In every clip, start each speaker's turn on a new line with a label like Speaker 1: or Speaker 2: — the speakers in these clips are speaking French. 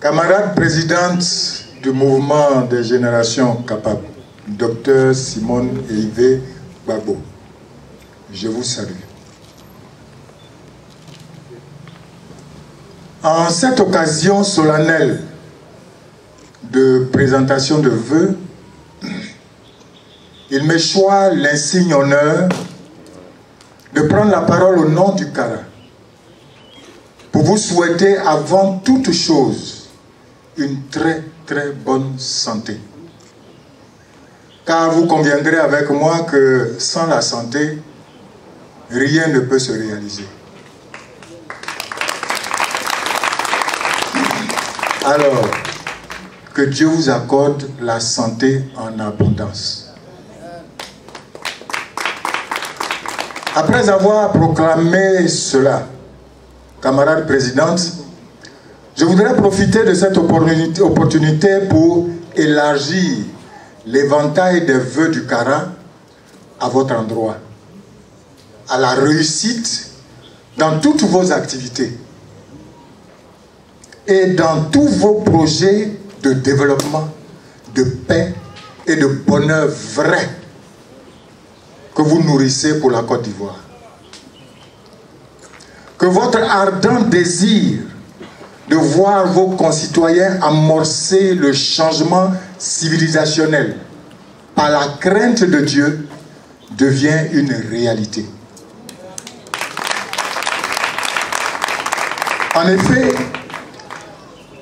Speaker 1: Camarade présidente du mouvement des générations capables, Dr Simone et Yves Gbagbo, je vous salue. En cette occasion solennelle de présentation de vœux, il me choisit l'insigne honneur de prendre la parole au nom du Kara pour vous souhaiter avant toute chose une très bonne santé. Car vous conviendrez avec moi que sans la santé, rien ne peut se réaliser. Alors, que Dieu vous accorde la santé en abondance. Après avoir proclamé cela, camarade présidente, je voudrais profiter de cette opportunité pour élargir l'éventail des vœux du Kara à votre endroit, à la réussite dans toutes vos activités et dans tous vos projets de développement, de paix et de bonheur vrai que vous nourrissez pour la Côte d'Ivoire. Que votre ardent désir de voir vos concitoyens amorcer le changement civilisationnel par la crainte de Dieu devient une réalité. En effet,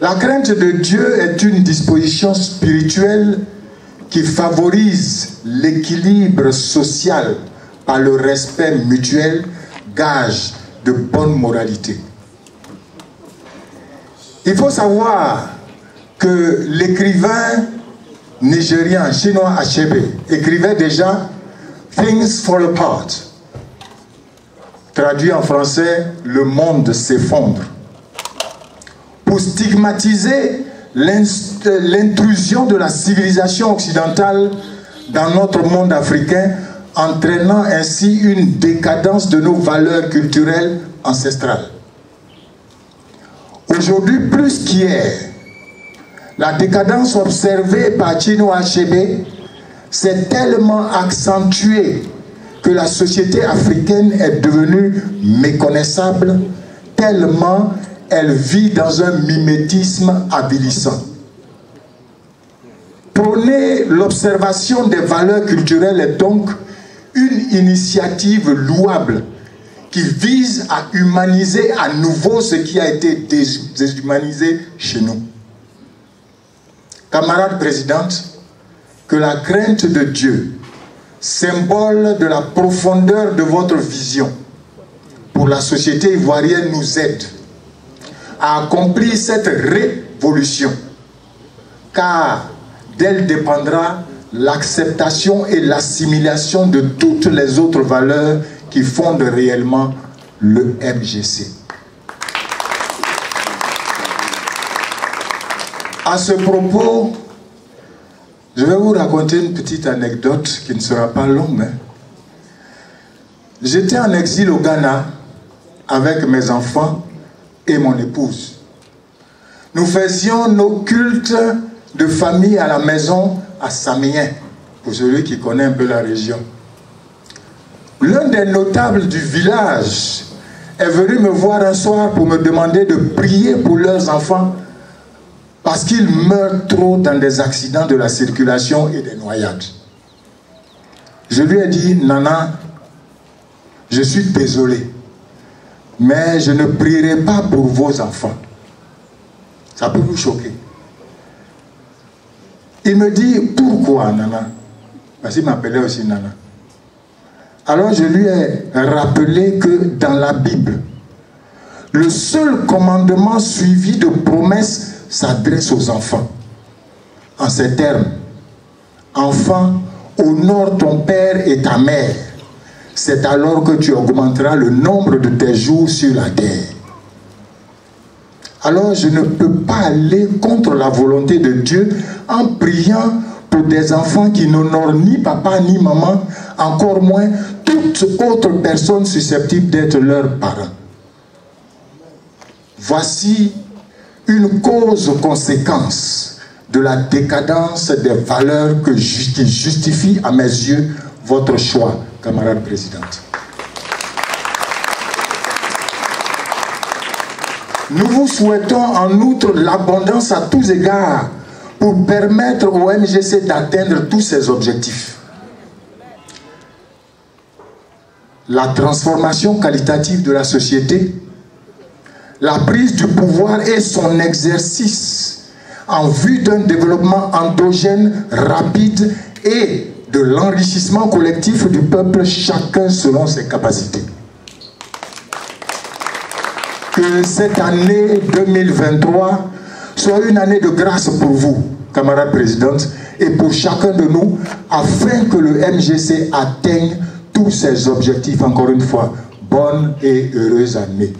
Speaker 1: la crainte de Dieu est une disposition spirituelle qui favorise l'équilibre social par le respect mutuel, gage de bonne moralité. Il faut savoir que l'écrivain nigérien, chinois Achebe, écrivait déjà « Things fall apart ». Traduit en français, « Le monde s'effondre ». Pour stigmatiser l'intrusion de la civilisation occidentale dans notre monde africain, entraînant ainsi une décadence de nos valeurs culturelles ancestrales. Aujourd'hui, plus qu'hier, la décadence observée par Chinua Achebe s'est tellement accentuée que la société africaine est devenue méconnaissable, tellement elle vit dans un mimétisme avilissant. Prôner l'observation des valeurs culturelles est donc une initiative louable qui vise à humaniser à nouveau ce qui a été déshumanisé chez nous. Camarade présidente, que la crainte de Dieu, symbole de la profondeur de votre vision pour la société ivoirienne, nous aide à accomplir cette révolution, car d'elle dépendra l'acceptation et l'assimilation de toutes les autres valeurs qui fondent réellement le MGC. À ce propos, je vais vous raconter une petite anecdote qui ne sera pas longue. J'étais en exil au Ghana avec mes enfants et mon épouse. Nous faisions nos cultes de famille à la maison à Samien, pour celui qui connaît un peu la région. L'un des notables du village est venu me voir un soir pour me demander de prier pour leurs enfants parce qu'ils meurent trop dans des accidents de la circulation et des noyades. Je lui ai dit, Nana, je suis désolé, mais je ne prierai pas pour vos enfants. Ça peut vous choquer. Il me dit, pourquoi, Nana? Parce qu'il m'appelait aussi Nana. Alors je lui ai rappelé que dans la Bible, le seul commandement suivi de promesses s'adresse aux enfants. En ces termes, enfant, honore ton père et ta mère. C'est alors que tu augmenteras le nombre de tes jours sur la terre. Alors je ne peux pas aller contre la volonté de Dieu en priant pour des enfants qui n'honorent ni papa ni maman, encore moins toute autre personne susceptible d'être leurs parents. Voici une cause-conséquence de la décadence des valeurs qui justifient à mes yeux votre choix, camarade présidente. Nous vous souhaitons en outre l'abondance à tous égards pour permettre au MGC d'atteindre tous ses objectifs. La transformation qualitative de la société, la prise du pouvoir et son exercice en vue d'un développement endogène rapide et de l'enrichissement collectif du peuple, chacun selon ses capacités. Que cette année 2023 soit une année de grâce pour vous, camarade présidente, et pour chacun de nous, afin que le MGC atteigne tous ses objectifs. Encore une fois, bonne et heureuse année.